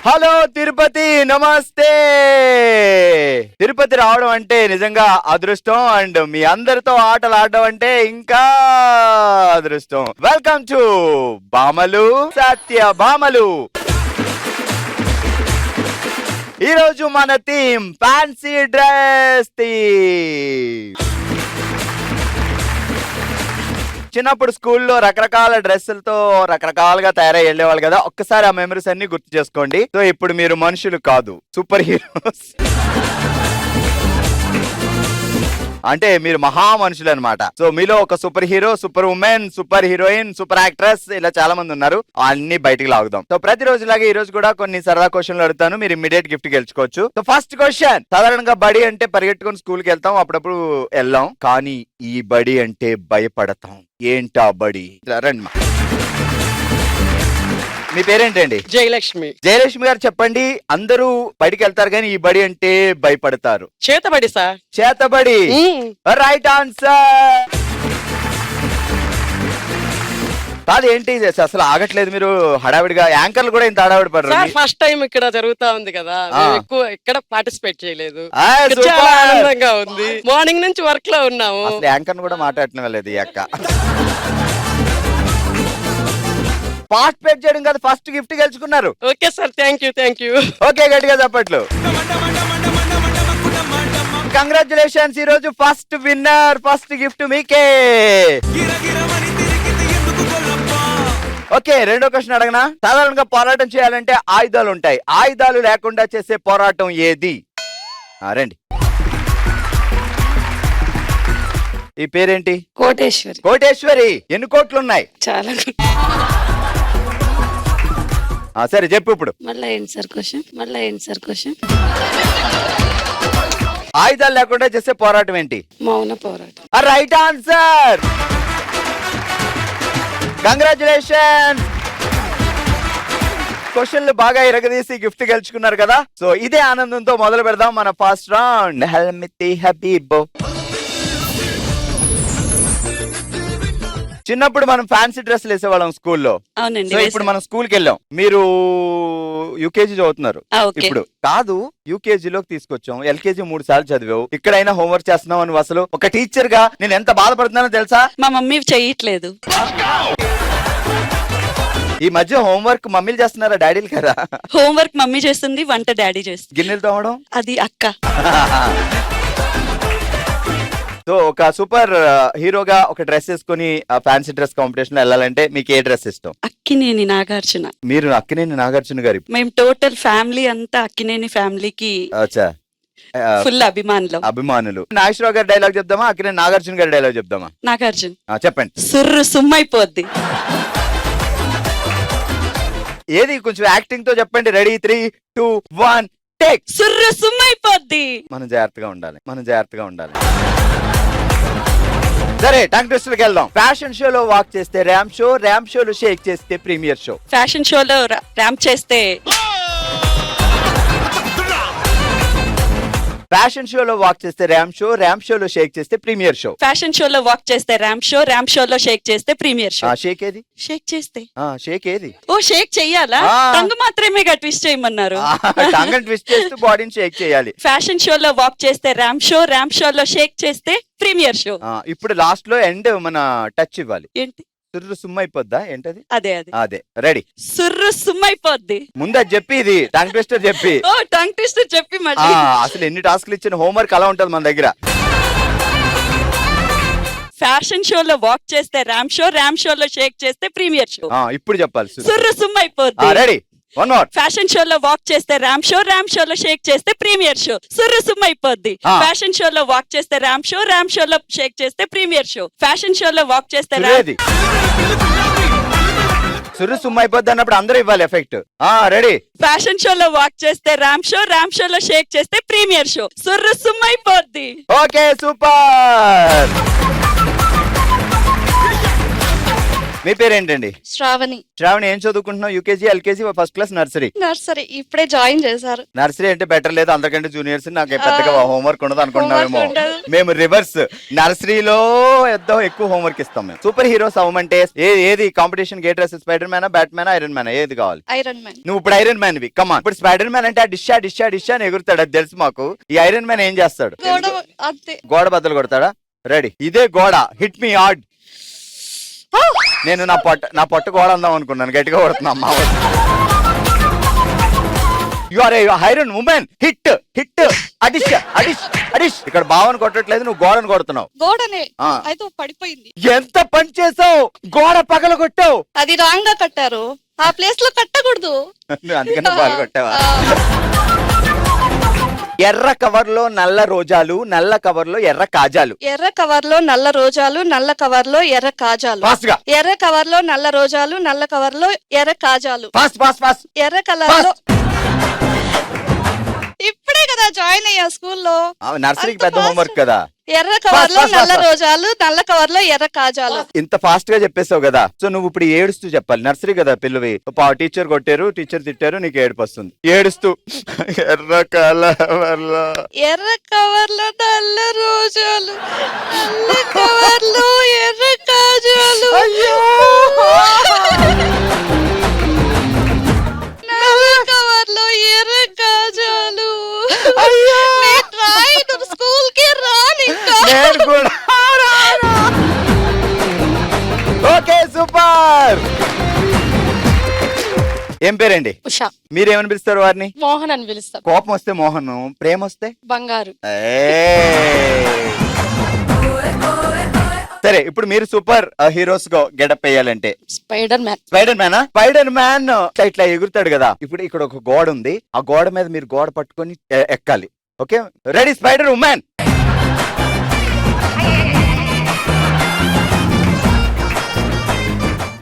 Hello Tirupati, నమస్తే. తిరుపతి రావడం అంటే నిజంగా అదృష్టం, అండ్ మీ అందరితో ఆటలు ఆడడం అంటే ఇంకా అదృష్టం. వెల్కమ్ టు బామలు సత్య బామలు. ఈ రోజు మన థీమ్ ఫ్యాన్సీ డ్రెస్ థీమ్. చిన్నప్పుడు స్కూల్లో రకరకాల డ్రెస్సులతో రకరకాలుగా తయారై వెళ్ళేవాళ్ళు కదా. ఒక్కసారి ఆ మెమరీస్ అన్ని గుర్తు చేసుకోండి. సో ఇప్పుడు మీరు మనుషులు కాదు, సూపర్ హీరోస్. అంటే మీరు మహా మనుషులు అనమాట. సో మీలో ఒక super hero, super women, super heroine, super actress, ఇలా చాలా మంది ఉన్నారు. అన్ని బయటికి లాగుదాం. సో ప్రతిరోజు లాగా ఈ రోజు కూడా కొన్ని సరదా క్వశ్చన్లు అడుగుతాను, మీరు ఇమ్మీడియట్ గిఫ్ట్ గెలుచుకోవచ్చు. సో ఫస్ట్ క్వశ్చన్, సాధారణంగా బడి అంటే పరిగెట్టుకుని స్కూల్ కి వెళ్తాం, అప్పుడప్పుడు వెళ్ళాం. కానీ ఈ బడి అంటే భయపడతాం. ఏంటా బడి? రండి. మీ పేరేంటండి? జయలక్ష్మి. జయలక్ష్మి గారు చెప్పండి. అందరూ బయటికి వెళ్తారు కానీ ఈ బడి అంటే భయపడతారు. చేతబడి సార్. చేతబడి రైట్ ఆన్సర్. కాదు, ఏంటి అసలు ఆగట్లేదు మీరు హడావిడిగా? యాంకర్లు కూడా ఇంత హడావిడి పడరు. ఫస్ట్ టైం ఇక్కడ జరుగుతా ఉంది కదా, ఎక్కువ ఇక్కడ పార్టిసిపేట్ చేయలేదు. సూపర్. చాలా ఆనందంగా ఉంది. మార్నింగ్ నుంచి వర్క్ లో ఉన్నాము. అసలు యాంకర్ కూడా మాట్లాడటం లేదు ఈ అక్క. పార్టిసిపేట్ చేయడం కాదు, ఫస్ట్ గిఫ్ట్ గెలుచుకున్నారు. Okay sir, thank you. Okay, గట్టిగా చెప్పట్లు. కంగ్రాచులేషన్స్, ఈ రోజు ఫస్ట్ విన్నర్, ఫస్ట్ గిఫ్ట్ మీకే. ఓకే, రెండో క్వశ్చన్ అడగనా? సాధారణంగా పోరాటం చేయాలంటే ఆయుధాలు ఉంటాయి. ఆయుధాలు లేకుండా చేసే పోరాటం ఏది? రండి. ఈ పేరేంటి? కోటేశ్వరి. కోటేశ్వరి. ఎన్ని కోట్లు ఉన్నాయి? చాలా. సరే చెప్పు ఇప్పుడు. మళ్ళా ఏంటి సార్ క్వశ్చన్? ఆయుధాలు లేకుండా చేసే పోరాటం ఏంటి? మౌన పోరాటం. Right answer. కంగ్రాచులేషన్. క్వశ్చన్లు బాగా ఇరగదీసి గిఫ్ట్ గెలుచుకున్నారు కదా. సో ఇదే ఆనందంతో మొదలు పెడదాం మన ఫస్ట్ రౌండ్. హెల్మితి హబీబో. చిన్నప్పుడు మనం ఫ్యాన్సీ డ్రెస్సులు వేసేవాళ్ళం స్కూల్లో. అవునండి. సో ఇప్పుడు మనం స్కూల్ కి వెళ్ళాం. మీరు యూకేజీ చదువుతున్నారు ఇప్పుడు. కాదు, యూకేజీలోకి తీసుకొచ్చాం. ఎల్కేజీ 3 సార్లు చదివావు. ఇక్కడైనా హోంవర్క్ చేస్తున్నావు అని అసలు ఒక టీచర్ గా నేను ఎంత బాధపడుతున్నానో తెలుసా? మా మమ్మీ చెయ్యట్లేదు. ఈ మధ్య హోంవర్క్ మమ్మీలు చేస్తున్నారా, డాడీలు కదా? హోంవర్క్ మమ్మీ చేస్తుంది, వంట డాడీ చేస్తుంది. గిన్నెలు తోమడం అది అక్క. సో ఒక సూపర్ హీరోగా ఒక డ్రెస్ వేసుకుని ఫ్యాన్సీ డ్రెస్ కాంపిటీషన్ లో వెళ్ళాలంటే మీకు ఏ డ్రెస్ ఇష్టం? అక్కినేని నాగార్జున. మీరు అక్కినేని నాగార్జున గారి? మేము టోటల్ ఫ్యామిలీ అంతా అక్కినేని ఫ్యామిలీకి ఫుల్ అభిమానులు. నాగేశ్వరరావు గారి డైలాగ్ చెప్దామా, అక్కినేని నాగార్జున గారి డైలాగ్ చెప్దామా? నాగార్జున. చెప్పండి. సుర్రు సుమ్మైపోద్ది. ఏది కొంచెం యాక్టింగ్ తో చెప్పండి. Ready, 3, 2, 1 take. సుర్రు సుమ్మైపోద్ది. మనం జాగ్రత్తగా ఉండాలి. సరే, టంగ్ ట్విస్టర్కి వెళ్దాం. ఫ్యాషన్ షోలో వాక్ చేస్తే ర్యాంప్ షో, ర్యాంప్ షోలో షేక్ చేస్తే ప్రీమియర్ షో. ఫ్యాషన్ షోలో ర్యాంప్ చేస్తే ఫ్యాషన్ షోలో వాక్ చేస్తే ర్యాంప్ షో, ర్యాంప్ షోలో షేక్ చేస్తే ప్రీమియర్ షో. ఫ్యాషన్ షోలో వాక్ చేస్తే ర్యాంప్ షో, ర్యాంప్ షోలో షేక్ చేస్తే ప్రీమియర్ షో. షేక్ ఏది? షేక్ చేస్తే షేక్ ఏది? ఓ షేక్ చెయ్యాలా? టంగ్ మాత్రమే ట్విస్ట్ చేయమన్నారు. టంగ్ ట్విస్ట్ చేస్తూ బాడీని షేక్ చేయాలి. ఫ్యాషన్ షోలో వాక్ చేస్తే ర్యాంప్ షో, ర్యాంప్ షోలో షేక్ చేస్తే ప్రీమియర్ షో. ఇప్పుడు లాస్ట్ లో ఎండ్ మన టచ్ ఇవ్వాలి. ఏంటి? సుర్రు సుమ్మైపోద్దా? ఏంటది? అదే. రెడీ. సుర్రు సుమ్మైపోద్ది. ముందు అది చెప్పి, ఇది టంగ్ ట్విస్టర్ చెప్పి. ఓ టంగ్ ట్విస్టర్ చెప్పి మళ్ళీ. అసలు ఎన్ని టాస్క్లు ఇచ్చిన హోంవర్క్ అలా ఉంటది మన దగ్గర. ఫ్యాషన్ షోలో వాక్ చేస్తే ర్యాంప్ షో, ర్యాంప్ షోలో షేక్ చేస్తే ప్రీమియర్ షో. ఇప్పుడు చెప్పాలి. సుర్రు సుమ్మైపోద్ది. Ready, one more. ఫ్యాషన్ షోలో వాక్ చేస్తే ర్యాంప్ షో, ర్యాంప్ షోలో షేక్ చేస్తే ప్రీమియర్ షో. సుర్రు సుమ్మైపోద్ది. ఫ్యాషన్ షోలో వాక్ చేస్తే ర్యాంప్ షో, ర్యాంప్ షోలో షేక్ చేస్తే ప్రీమియర్ షో. ఫ్యాషన్ షోలో వాక్ చేస్తే సుర్రు సుమ్మైపోద్ది అన్నప్పుడు అందరూ ఇవ్వాలి ఎఫెక్ట్. రెడీ. ఫ్యాషన్ షోలో వాక్ చేస్తే ర్యాంప్ షో, ర్యాంప్ షోలో షేక్ చేస్తే ప్రీమియర్ షో. సుర్రు సుమ్మైపోద్ది. Okay, super. మీ పేరేంటండి? శ్రావణి. శ్రావణి, ఏం చదువుకుంటున్నావు? UKG, LKG, first class, nursery? Nursery ఇప్పుడే జాయిన్ చేశారు. నర్సరీ అంటే బెటర్ లేదు, అంతకంటే జూనియర్స్. నాకు పెద్దగా హోంవర్క్ ఉండదు అనుకుంటున్నామేమో. Homework ఉండదు. మేము రివర్స్, నర్సరీలో ఎక్కువ హోంవర్క్ ఇస్తాం మేము. సూపర్ హీరోస్ అవ్వమంటే ఏది competition? Gate dress, spider man, bat man, iron man, ఏది కావాలి? Iron man. నువ్వు ఇప్పుడు ఐరన్ మ్యాన్ వి. కమాన్. ఇప్పుడు స్పైడర్ మ్యాన్ అంటే డిషా డిషా డిషా అని ఎగురుతాడు, అది తెలుసు మాకు. ఈ ఐరన్ మ్యాన్ ఏం చేస్తాడు? అంతే. గోడ బద్దలు కొడతాడా? రెడీ. ఇదే గోడ, హిట్ మీ హార్డ్. నేను నా పొట్ట గోడ అందాం అనుకున్నాను, గట్టిగా కొడుతున్నా అమ్మా. You are a iron woman. Hit hit అడిష్ అడిష్ అడిష్. ఇక్కడ భావన కొట్టట్లేదు, నువ్వు గోడను కొడుతున్నావు. గోడనే ఆ. అయితే పడిపోయింది. ఎంత పని చేసావు, గోడ పగల కొట్టావు. అది రాంగ్ గా కట్టారు, ఆ ప్లేస్ లో కట్టకూడదు. అందుకని బాల్ కొట్టావా? ఎర్ర కవర్ లో నల్ల రోజాలు, నల్ల కవర్ లో ఎర్ర కాజాలు. ఎర్ర కవర్ లో నల్ల రోజాలు, నల్ల కవర్ లో ఎర్ర కాజాలు. ఫాస్ట్ గా. ఎర్ర కవర్ లో నల్ల రోజాలు, నల్ల కవర్ లో ఎర్ర కాజాలు. Fast fast fast. ఎర్ర కలర్ లో ఇప్పుడే కదా జాయిన్ అయ్యా స్కూల్లో. నర్సరీకి పెద్ద హోంవర్క్ కదా. ఎర్ర కవర్ లో నల్ల రోజాలు, నల్ల కవర్ లో ఎర్ర కాజాలు. ఇంత ఫాస్ట్ గా చెప్పేసావు కదా, సో నువ్వు ఇప్పుడు ఏడుస్తూ చెప్పాలి. నర్సరీ కదా పిల్లవి. టీచర్ కొట్టారు, టీచర్ తిట్టారు, నీకు ఏడుపు వస్తుంది. ఏడుస్తూ ఎర్ర కలర్లో ఎర్ర కవర్ లో నల్ల రోజాలు, నల్ల కవర్ లో ఎర్ర కాజాలు. నల్ల కవర్ లో ఎర్ర కాజాలు. స్కూల్ కి రాని. Okay, super. ఏం పేరండి? ఉషా. మీరేమని పిలుస్తారు వారిని? మోహన్ అని పిలుస్తాం. కోపం వస్తే మోహన్, ప్రేమ వస్తే బంగారు. సరే, ఇప్పుడు మీరు సూపర్ హీరోస్ గా గెటప్ వేయాలంటే స్పైడర్ మ్యాన్. స్పైడర్ మ్యానా? స్పైడర్ మ్యాన్ ఇట్లా ఎగురుతాడు కదా. ఇప్పుడు ఇక్కడ ఒక గోడ ఉంది, ఆ గోడ మీద మీరు గోడ పట్టుకొని ఎక్కాలి. Okay, ready? Spider women.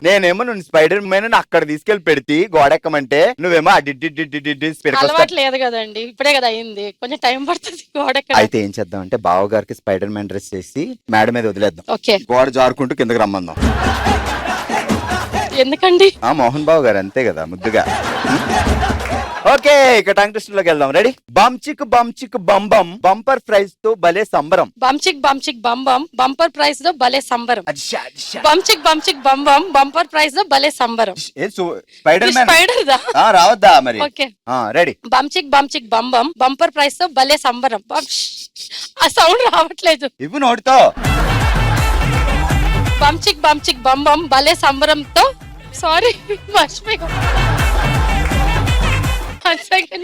నేనేమో నువ్వు స్పైడర్ మ్యాన్ అక్కడ తీసుకెళ్లి పెడితే గోడ ఎక్కమంటే నువ్వేమో అలవాటు లేదు కదండి, ఇప్పుడే కదా అయింది, కొంచెం టైం పడుతుంది గోడ ఎక్కడ. అయితే ఏం చేద్దాం అంటే బావ గారికి స్పైడర్ మ్యాన్ డ్రెస్ చేసి మేడ మీద వదిలేద్దాం. ఓకే. గోడ జారుకుంటూ కిందకి రమ్మందాం. ఎందుకండి? మోహన్ బాబు గారు అంతే కదా ముద్దుగా. ఓకే, ఇక టంగ్ టెస్ట్ లోకి వెళ్దాం. రెడీ? బంచిక్ బంచిక్ బంబం, బంపర్ ప్రైజ్ తో భలే సంబరం. బంచిక్ బంచిక్ బంబం, బంపర్ ప్రైజ్ తో భలే సంబరం. అడిషా, అడిషా. బంచిక్ బంచిక్ బంబం, బంపర్ ప్రైజ్ తో భలే సంబరం. స్పైడర్ మ్యాన్ స్పైడర్ దా? రావద్దా మరి? Okay, ready? బంచిక్ బంచిక్ బంబం, బంపర్ ప్రైజ్ తో భలే సంబరం. ఆ సౌండ్ రావట్లేదు. ఇవ్వు నోటితో. బంచిక్ బంచిక్ బంబం, భలే సంబరంతో. సారీ, మర్చిపోయా.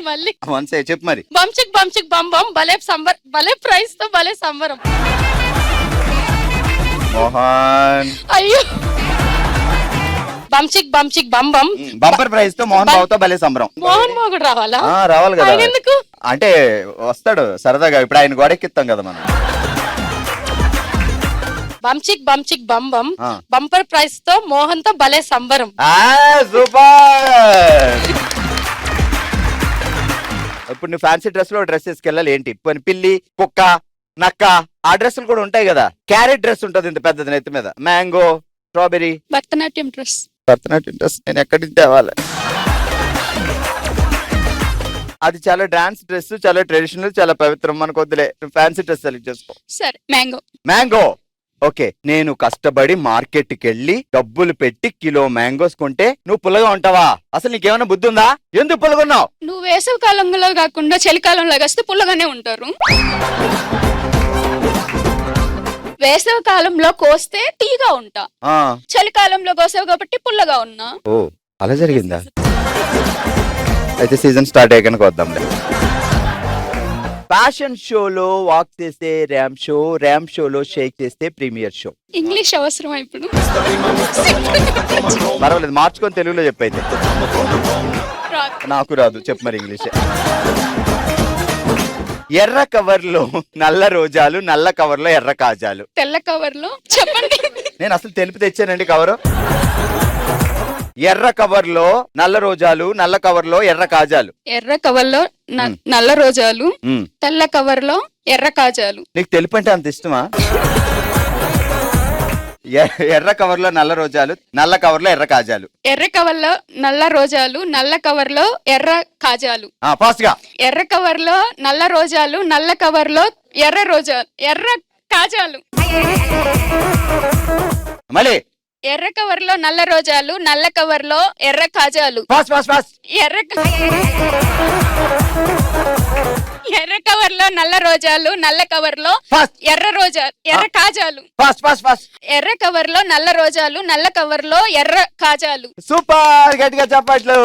మళ్ళీ చెప్పు మరి. బంచిక్ బంచిక్ బంబం, భలే ప్రైజ్ తో భలే సంబరం. మోహన్. అయ్యో. బంచిక్ బంచిక్ బంబం, బంపర్ ప్రైజ్ తో మోహన్ బాబుతో భలే సంబరం. మోహన్ బాబు కూడా రావాలా? రావాలి కదా. ఎందుకు అంటే వస్తాడు సరదాగా. ఇప్పుడు ఆయన గోడెక్కిస్తాం కదా మనం. బంచిక్ బంచిక్ బంబం, బంపర్ ప్రైజ్ తో మోహన్ తో భలే సంబరం. సూపర్. ఇప్పుడు నువ్వు ఫ్యాన్సీ డ్రెస్ లో డ్రెస్ వేసుకెళ్ళాలి. ఏంటి పిల్లి, కుక్క, నక్క, ఆ డ్రెస్సులు కూడా ఉంటాయి కదా. క్యారెట్ డ్రెస్ ఉంటుంది ఇంత పెద్దది నెత్తి మీద. Mango, strawberry. Bharatanatyam dress. Bharatanatyam dress నేను ఎక్కడి నుంచి తేవాలి? అది చాలా డాన్స్ డ్రెస్, చాలా ట్రెడిషనల్, చాలా పవిత్రం. మనకు వద్దులే, ఫ్యాన్సీ డ్రెస్ సెలెక్ట్ చేసుకో. సరే, మ్యాంగో. మ్యాంగో. ఓకే, నేను కష్టపడి మార్కెట్ కి వెళ్ళి డబ్బులు పెట్టి కిలో మ్యాంగోస్ కొంటే నువ్వు పుల్లగా ఉంటావా? అసలు నీకేమైనా బుద్ధి ఉందా? ఎందుకు పుల్లగున్నావు? నువ్వు వేసవి కాలంలో కాకుండా చలికాలంలో వస్తే పుల్లగానే ఉంటారు. వేసవి కాలంలో కోస్తే తీగా ఉంటా, చలికాలంలో కోసావు కాబట్టి పుల్లగా ఉన్నా. ఓ, అలా జరిగిందా? అయితే సీజన్ స్టార్ట్ అయ్యాక వద్దాంలే. ఫ్యాషన్ షోలో వాక్ చేస్తే ర్యామ్ షో, ర్యామ్ షోలో షేక్ చేస్తే ప్రీమియర్ షో. ఇంగ్లీష్ అవసరమా ఇప్పుడు? పర్వాలేదు, మార్చుకొని తెలుగులో చెప్పైతే. నాకు రాదు, చెప్పు మరి ఇంగ్లీష్. ఎర్ర కవర్ లో నల్ల రోజాలు, నల్ల కవర్ లో ఎర్ర కాజాలు. తెల్ల కవర్ లో చెప్పండి. నేను అసలు తెలిపి తెచ్చానండి కవరు. ఎర్ర కవర్ లో నల్ల రోజాలు, నల్ల కవర్ లో ఎర్ర కాజాలు. ఎర్ర కవర్ లో నల్ల రోజాలు, తెల్ల కవర్ లో ఎర్ర కాజాలు. నీకు తెలుపు అంటే అంత ఇష్టమా? ఎర్ర కవర్ లో నల్ల రోజాలు, నల్ల కవర్ లో ఎర్ర కాజాలు. ఎర్ర కవర్ లో నల్ల రోజాలు, నల్ల కవర్ లో ఎర్ర కాజాలు. ఫాస్ట్ గా. ఎర్ర కవర్ లో నల్ల రోజాలు, నల్ల కవర్ లో ఎర్ర రోజాలు, ఎర్ర కాజాలు. మళ్ళీ. ఎర్ర కవర్ లో నల్ల రోజాలు, నల్ల కవర్ లో ఎర్ర కాజాలు. Fast fast fast. ఎర్ర కవర్ లో నల్ల రోజాలు, నల్ల కవర్ లో ఫాస్ట్. ఎర్ర రోజాలు, ఎర్ర కాజాలు. Fast fast fast. ఎర్ర కవర్ లో నల్ల రోజాలు, నల్ల కవర్ లో ఎర్ర కాజాలు. సూపర్, గట్టిగా చప్పట్లు.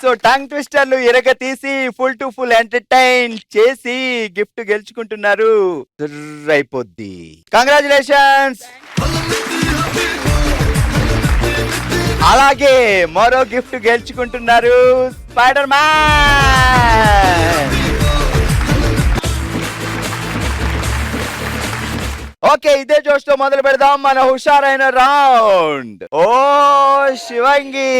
సో టంగ్ ట్విస్టర్లు ఇరగ తీసి ఫుల్ టు ఫుల్ ఎంటర్టైన్ చేసి గిఫ్ట్ గెలుచుకుంటున్నారు. అయిపోద్ది. కంగ్రాచులేషన్స్. అలాగే మరో గిఫ్ట్ గెలుచుకుంటున్నారు స్పైడర్ మ్యాన్. ఓకే, ఇదే జోష్ తో మొదలు పెడదాం మన హుషారైన రౌండ్. ఓ శివంగి.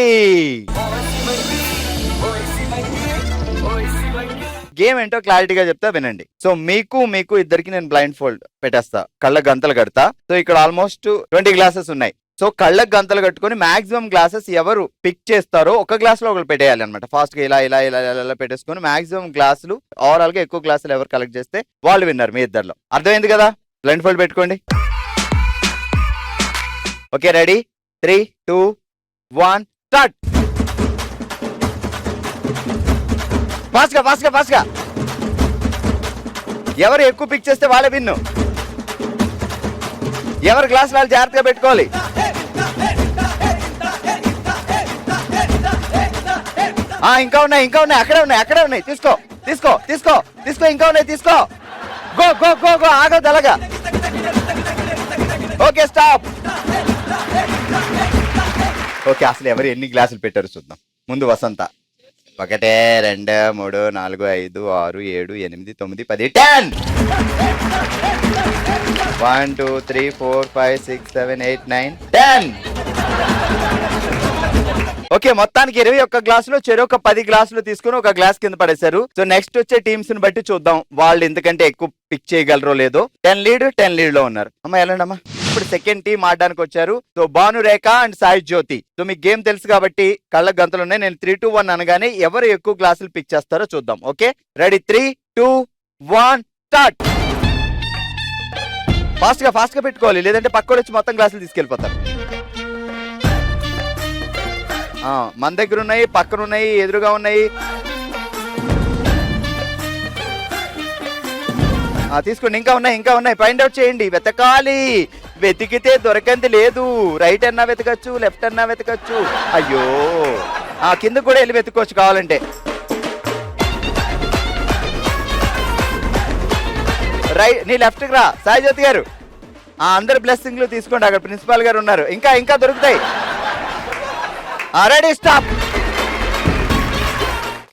గేమ్ ఏంటో క్లారిటీగా చెప్తా వినండి. సో మీకు ఇద్దరికి నేను బ్లైండ్ ఫోల్డ్ పెట్టేస్తా, కళ్ళ గంతలు కడతా. సో ఇక్కడ ఆల్మోస్ట్ 20 గ్లాసెస్ ఉన్నాయి. సో కళ్ళకు గంతలు కట్టుకొని మాక్సిమం గ్లాసెస్ ఎవరు పిక్ చేస్తారో ఒక గ్లాస్ లో ఒకరు పెట్టేయాలి అనమాట. ఫాస్ట్ గా ఇలా ఇలా ఇలా ఇలా పెట్టేసుకొని మాక్సిమం గ్లాసులు ఓవరాల్ గా ఎక్కువ గ్లాసులు ఎవరు కలెక్ట్ చేస్తే వాళ్ళు విన్నారు మీ ఇద్దరిలో. అర్థమైంది కదా? బ్లైండ్ ఫోల్డ్ పెట్టుకోండి. Okay, ready? 3, 2, 1 స్టార్ట్. ఫాస్ట్ గా ఫాస్ట్ గా ఫాస్ట్ గా. ఎవరు ఎక్కువ పిక్ చేస్తే వాళ్ళే విన్ను. ఎవరి గ్లాస్ వాళ్ళు జాగ్రత్తగా పెట్టుకోవాలి. ఇంకా ఉన్నాయి అక్కడే ఉన్నాయి. తీసుకో తీసుకో తీసుకో తీసుకో, ఇంకా ఉన్నాయి తీసుకో. గో గో గో గో, ఆగొద్దు అలాగా. Okay, stop. ఓకే, అసలు ఎవరు ఎన్ని గ్లాసులు పెట్టారు చూద్దాం. ముందు వసంత. 1, 2, 3, 4, 5, 6, 7, 8, 9, 10, 10. 1, 2, 3, 4, 5, 6, 7, 8, 9, 10. ఓకే, మొత్తానికి 21 గ్లాసులు చెరొక 10 గ్లాసులు తీసుకుని ఒక గ్లాస్ కింద పడేశారు. సో నెక్స్ట్ వచ్చే టీమ్స్ ని బట్టి చూద్దాం వాళ్ళు ఎందుకంటే ఎక్కువ పిక్ చేయగలరో లేదో. 10 లీడ్ లో ఉన్నారు. అమ్మా వెళ్ళండమ్మా. ఇప్పుడు సెకండ్ టీం ఆడడానికి వచ్చారు. So Bhanurekha and Sai Jyothi. So మీకు గేమ్ తెలుసు కాబట్టి కళ్ళ గంతలు ఉన్నాయి. నేను 3, 2, 1 అనగానే ఎవరు ఎక్కువ గ్లాసులు పిక్ చేస్తారో చూద్దాం. Okay, ready? 3, 2, 1 స్టార్ట్. ఫాస్ట్ గా పెట్టుకోవాలి, లేదంటే పక్కన వచ్చి మొత్తం గ్లాసులు తీసుకెళ్ళిపోతారు. మన దగ్గర ఉన్నాయి, పక్కన ఉన్నాయి, ఎదురుగా ఉన్నాయి. తీసుకోండి. ఇంకా ఉన్నాయి. ఫైండ్ అవుట్ చేయండి, వెతకాలి. వెతికితే దొరకంది లేదు. రైట్ అన్నా వెతకచ్చు, లెఫ్ట్ అన్నా వెతకచ్చు. అయ్యో, కింద కూడా వెళ్ళి వెతుకోవచ్చు కావాలంటే. రైట్, నీ లెఫ్ట్కి రా సాయి జ్యోతి గారు. అందరు బ్లెస్సింగ్లు తీసుకోండి, అక్కడ ప్రిన్సిపాల్ గారు ఉన్నారు. ఇంకా దొరుకుతాయి. Ready, stop.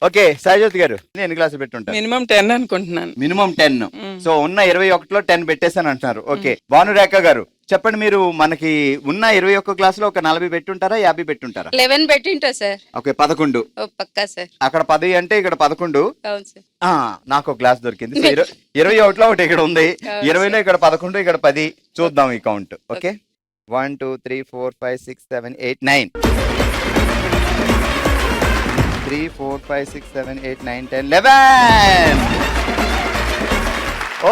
ఓకే, సాయి జ్యోతి గారు ఎన్ని గ్లాసులు పెట్టుంటారు? మినిమం 10 అనుకుంటున్నాను. మినిమం 10. సో ఉన్న 21లో 10 పెట్టేసాను అంటున్నారు. ఓకే, భానురేఖ గారు చెప్పండి, మీరు మనకి ఉన్న 21 గ్లాసులో ఒక 40 పెట్టుంటారా, 50 పెట్టుంటారా? 11 పెట్టింటా సార్. ఓకే, 11. పక్కా సార్. అక్కడ 10 అంటే ఇక్కడ 11. అవును సార్. నాకు ఒక గ్లాస్ దొరికింది. 21లో ఒకటి ఇక్కడ ఉంది, 20లో ఇక్కడ 11, ఇక్కడ 10. చూద్దాం ఈ కౌంట్. ఓకే, 1, 2, 3, 4, 5, 6, 7, 8, 9. 3, 4, 5, 6, 7, 8, 9, 10, 11.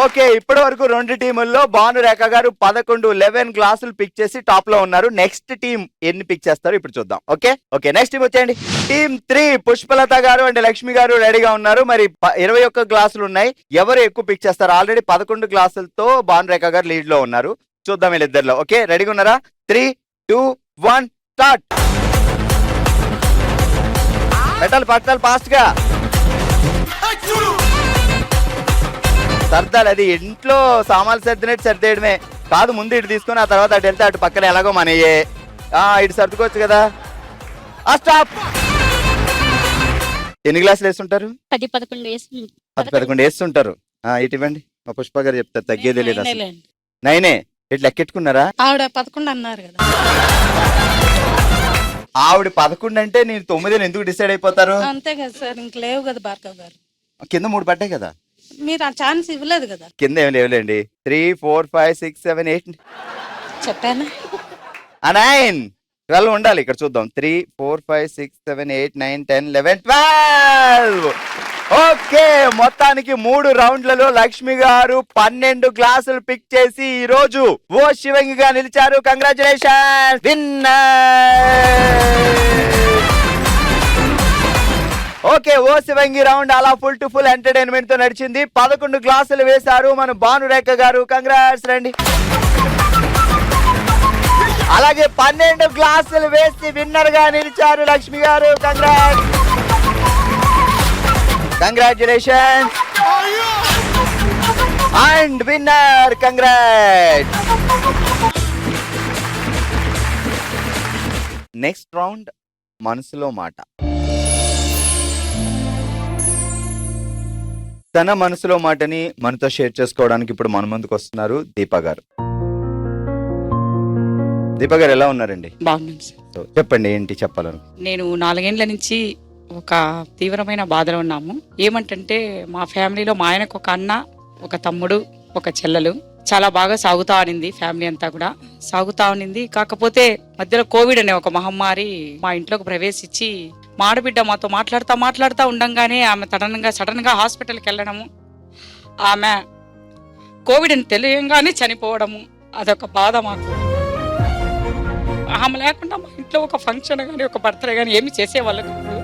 ఓకే, ఇప్పటి వరకు 2 టీముల్లో భానురేఖ గారు 11 గ్లాసులు పిక్ చేసి టాప్ లో ఉన్నారు. నెక్స్ట్ టీం ఎన్ని పిక్ చేస్తారో ఇప్పుడు చూద్దాం. ఓకే నెక్స్ట్ టీం వచ్చేయండి. టీం 3 పుష్పలత గారు అండ్ లక్ష్మి గారు రెడీగా ఉన్నారు. మరి 21 గ్లాసులు ఉన్నాయి. ఎవరు ఎక్కువ పిక్ చేస్తారు? ఆల్రెడీ 11 గ్లాసులతో భానురేఖ గారు లీడ్ లో ఉన్నారు. చూద్దాం వీళ్ళిద్దరిలో. ఓకే, రెడీగా ఉన్నారా? 3, 2, 1 స్టార్ట్. పట్టాలి ఫాస్ట్ గా. సర్దాలి, అది ఇంట్లో సామాన్లు సర్దినట్టు సర్దేయడమే కాదు. ముందు ఇటు తీసుకుని ఆ తర్వాత అటు వెళ్తే అటు పక్కన ఎలాగో మనయ్యే. ఇటు సర్దుకోవచ్చు కదా. స్టాప్. ఎన్ని గ్లాసులు వేస్తుంటారు? 10-11 వేస్తుంటారు. ఇటు ఇవ్వండి, మా పుష్ప గారు చెప్తారు. తగ్గేదే లేదు అసలు. 9 ఇట్లా లెక్కెట్టుకున్నారా? ఆవిడ 11 అన్నారు కదా. ఆవిడ 11 అంటే నేను 9 ఎందుకు డిసైడ్ అయిపోతారు? అంతే కదా సార్, ఇంక లేవు కదా భార్గవ్ గారు. కింద 3 పడ్డాయి కదా. మీరు ఆ ఛాన్స్ ఇవ్వలేదు కదా. కింద ఏం లేవులేండి. 3, 4, 5, 6, 7, 8 చెప్పాను 9 12 ఉండాలి. ఇక్కడ చూద్దాం. 3, 4, 5, 6, 7, 8, 9, 10, 11, 12. ఓకే, మొత్తానికి 3 రౌండ్లలో లక్ష్మి గారు 12 గ్లాసులు పిక్ చేసి ఈ రోజు ఓ శివంగిగా నిలిచారు. Congratulation winner. ఓకే, ఓ శివంగి రౌండ్ అలా ఫుల్ టు ఫుల్ ఎంటర్టైన్మెంట్ తో నడిచింది. 11 గ్లాసులు వేశారు మన భానురేఖ గారు. కంగ్రాట్స్ రండి. అలాగే 12 గ్లాసులు వేసి విన్నర్ గా నిలిచారు లక్ష్మి గారు. Congrats, congratulation and winner. Congrats. Next round మనసులో మాట. తన మనసులో మాటని మనతో షేర్ చేసుకోవడానికి ఇప్పుడు మన ముందుకు వస్తున్నారు దీప గారు. దీప గారు ఎలా ఉన్నారండి? బాగున్నాను సార్. సో చెప్పండి, ఏంటి చెప్పాలను? నేను 4 ఏళ్ల నుంచి ఒక తీవ్రమైన బాధలో ఉన్నాము. ఏమంటే మా ఫ్యామిలీలో మా ఆయనకు ఒక అన్న, ఒక తమ్ముడు, ఒక చెల్లెలు. చాలా బాగా సాగుతా అనింది ఫ్యామిలీ అంతా కూడా సాగుతా ఉనింది. కాకపోతే మధ్యలో కోవిడ్ అనే ఒక మహమ్మారి మా ఇంట్లోకి ప్రవేశించి మా ఆడబిడ్డ మాతో మాట్లాడుతా ఉండంగానే ఆమె సడన్ గా హాస్పిటల్కి వెళ్ళడము, ఆమె కోవిడ్ అని తెలియంగానే చనిపోవడము, అదొక బాధ మాకు. ఆమె లేకుండా మా ఇంట్లో ఒక ఫంక్షన్ కానీ ఒక బర్త్డే కానీ ఏమి చేసేవాళ్ళు కాదు.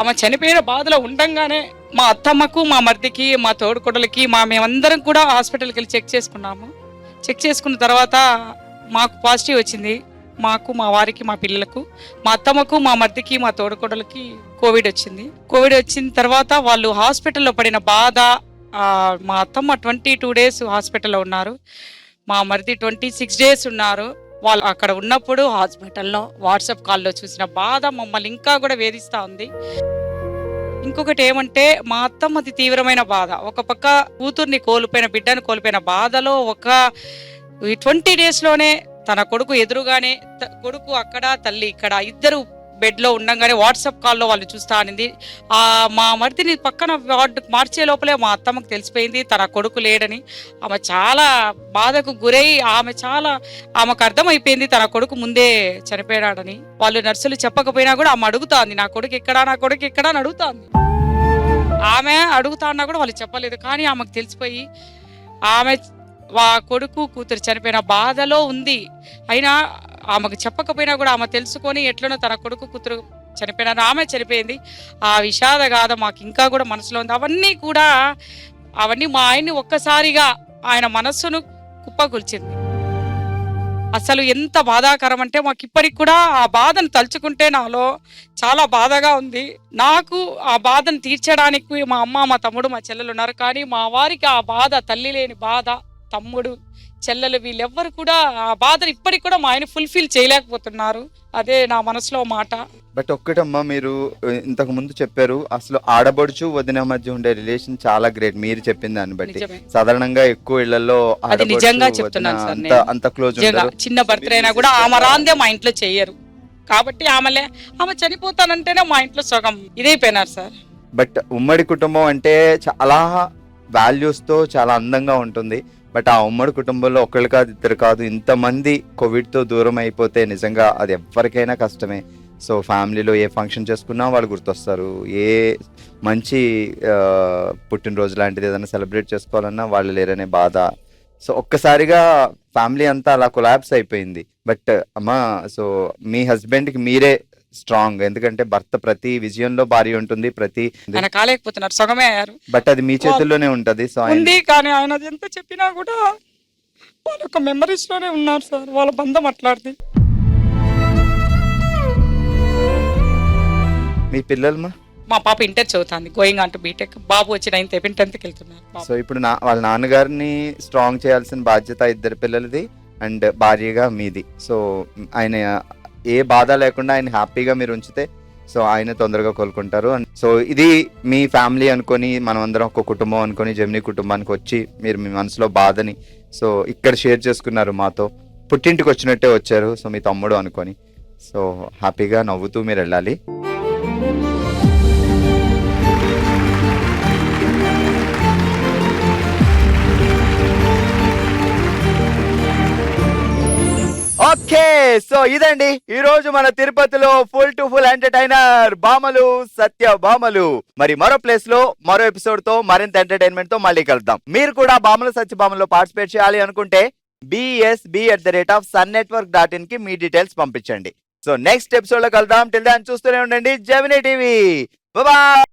ఆమె చనిపోయిన బాధలో ఉండంగానే మా అత్తమ్మకు, మా మర్దికి, మా తోడుకొడలకి, మేమందరం కూడా హాస్పిటల్కి వెళ్ళి చెక్ చేసుకున్నాము. చెక్ చేసుకున్న తర్వాత మాకు పాజిటివ్ వచ్చింది. మాకు, మా వారికి, మా పిల్లలకు, మా అత్తమ్మకు, మా మర్దికి, మా తోడుకొడలకి కోవిడ్ వచ్చింది. కోవిడ్ వచ్చిన తర్వాత వాళ్ళు హాస్పిటల్లో పడిన బాధ, మా అత్తమ్మ 22 డేస్ హాస్పిటల్లో ఉన్నారు, మా మరిది 26 డేస్ ఉన్నారు. వాళ్ళు అక్కడ ఉన్నప్పుడు హాస్పిటల్లో వాట్సాప్ కాల్లో చూసిన బాధ మమ్మల్ని ఇంకా కూడా వేధిస్తూ ఉంది. ఇంకొకటి ఏమంటే మా అత్తమ్మది తీవ్రమైన బాధ. ఒక పక్క కూతుర్ని కోల్పోయిన, బిడ్డను కోల్పోయిన బాధలో ఒక 20 డేస్లోనే తన కొడుకు ఎదురుగానే, కొడుకు అక్కడ, తల్లి ఇక్కడ, ఇద్దరు బెడ్లో ఉండగానే వాట్సాప్ కాల్లో వాళ్ళు చూస్తా అనింది. మా మరిదిని పక్కన వార్డు మార్చే లోపలే మా అత్తమ్మకు తెలిసిపోయింది తన కొడుకు లేడని. ఆమె చాలా బాధకు గురై ఆమెకు అర్థమైపోయింది తన కొడుకు ముందే చనిపోయాడని. వాళ్ళు నర్సులు చెప్పకపోయినా కూడా ఆమె అడుగుతాంది, నా కొడుకు ఎక్కడా అని అడుగుతాంది. ఆమె అడుగుతా అన్నా కూడా వాళ్ళు చెప్పలేదు. కానీ ఆమెకు తెలిసిపోయి ఆమె కొడుకు కూతురు చనిపోయిన బాధలో ఉంది. అయినా ఆమెకు చెప్పకపోయినా కూడా ఆమె తెలుసుకొని ఎట్లనో తన కొడుకు కూతురు చనిపోయినా ఆమె చనిపోయింది. ఆ విషాద గాథ మాకు ఇంకా కూడా మనసులో ఉంది. అవన్నీ మా ఆయన్ని ఒక్కసారిగా ఆయన మనస్సును కుప్పకూల్చింది. అసలు ఎంత బాధాకరం అంటే మాకు ఇప్పటికి కూడా ఆ బాధను తలుచుకుంటే నాలో చాలా బాధగా ఉంది. నాకు ఆ బాధను తీర్చడానికి మా అమ్మ, మా తమ్ముడు, మా చెల్లెలు ఉన్నారు. కానీ మా వారికి ఆ బాధ, తల్లి లేని బాధ, తమ్ముడు, చెల్లెలు, వీళ్ళెవ్వరు కూడా ఆ బాధను ఇప్పటికి కూడా మా ఆయన ఫుల్ఫిల్ చేయలేకపోతున్నారు. అదే నా మనసులో మాట. బట్ ఒక్కటమ్మా, మీరు ఇంతకు ముందు చెప్పారు అసలు ఆడబడుచు వదిన మధ్య ఉండే రిలేషన్ చాలా గ్రేట్. మీరు చెప్పిన దాన్ని బట్టి సాధారణంగా ఎక్కువ ఇళ్లలో అది నిజంగా చెప్తున్నాను సార్, అంత క్లోజ్ ఉంటారు. చిన్న బర్త్డే అయినా కూడా ఆమె రాందే మా ఇంట్లో చెయ్యరు. కాబట్టి ఆమె చనిపోతానంటేనే మా ఇంట్లో సగం ఇదైపోయినారు సార్. బట్ ఉమ్మడి కుటుంబం అంటే చాలా వాల్యూస్ తో చాలా అందంగా ఉంటుంది. బట్ ఆ ఉమ్మడి కుటుంబంలో ఒకళ్ళు కాదు, ఇద్దరు కాదు, ఇంతమంది కోవిడ్ తో దూరం అయిపోతే నిజంగా అది ఎవరికైనా కష్టమే. సో ఫ్యామిలీలో ఏ ఫంక్షన్ చేసుకున్నా వాళ్ళు గుర్తొస్తారు. ఏ మంచి పుట్టినరోజు లాంటిది ఏదైనా సెలబ్రేట్ చేసుకోవాలన్నా వాళ్ళు లేరనే బాధ. సో ఒక్కసారిగా ఫ్యామిలీ అంతా అలా కొలాప్స్ అయిపోయింది. బట్ అమ్మా, సో మీ హస్బెండ్కి మీరే స్ట్రాంగ్, ఎందుకంటే భర్త ప్రతి విజయంలో భార్య ఉంటుంది, ప్రతి ఆయన కాలేకపోతున్నారు, సగమే అయ్యారు. బట్ అది మీ చేతుల్లోనే ఉంటది. సో ఉంది, కానీ ఆయన ఎంత చెప్పినా కూడా వాళ్ళ ఒక మెమరీస్ లోనే ఉన్నారు సార్. వాళ్ళ బంధం అట్లాంటిది. మీ పిల్లలు? మా పాప ఇంటర్ చదువుతుంది, గోయింగ్ ఆన్ టు బీటెక్. బాబు వచ్చి 9th, 10th వెళ్తున్నారు. సో ఇప్పుడు వాళ్ళ నాన్నగారిని స్ట్రాంగ్ చేయాల్సిన బాధ్యత ఇద్దరు పిల్లలది అండ్ భార్యగా మీది. సో ఆయన ఏ బాధ లేకుండా ఆయన హ్యాపీగా మీరు ఉంచితే సో ఆయన తొందరగా కోలుకుంటారు. సో ఇది మీ ఫ్యామిలీ అనుకొని, మనం అందరం ఒక కుటుంబం అనుకొని జెమినీ కుటుంబానికి వచ్చి మీరు మీ మనసులో బాధని సో ఇక్కడ షేర్ చేసుకున్నారు మాతో. పుట్టింటికి వచ్చినట్టే వచ్చారు. సో మీ తమ్ముడు అనుకొని సో హ్యాపీగా నవ్వుతూ మీరు వెళ్ళాలి. సో ఇదండి ఈ రోజు మన తిరుపతిలో ఫుల్ టు ఫుల్ ఎంటర్టైనర్ బామలు సత్య బామలు. మరి మరో ప్లేస్ లో మరో ఎపిసోడ్ తో మరింత ఎంటర్టైన్మెంట్ తో మళ్ళీ కలుద్దాం. మీరు కూడా బామలు సత్య బామలో పార్టిసిపేట్ చేయాలి అనుకుంటే bsb@sunnetwork.in కి మీ డీటెయిల్స్ పంపించండి. సో నెక్స్ట్ ఎపిసోడ్ లో కలుద్దాం. టిల్ దాన్ చూస్తూనే ఉండండి జెమినీ టీవీ. బాయ్.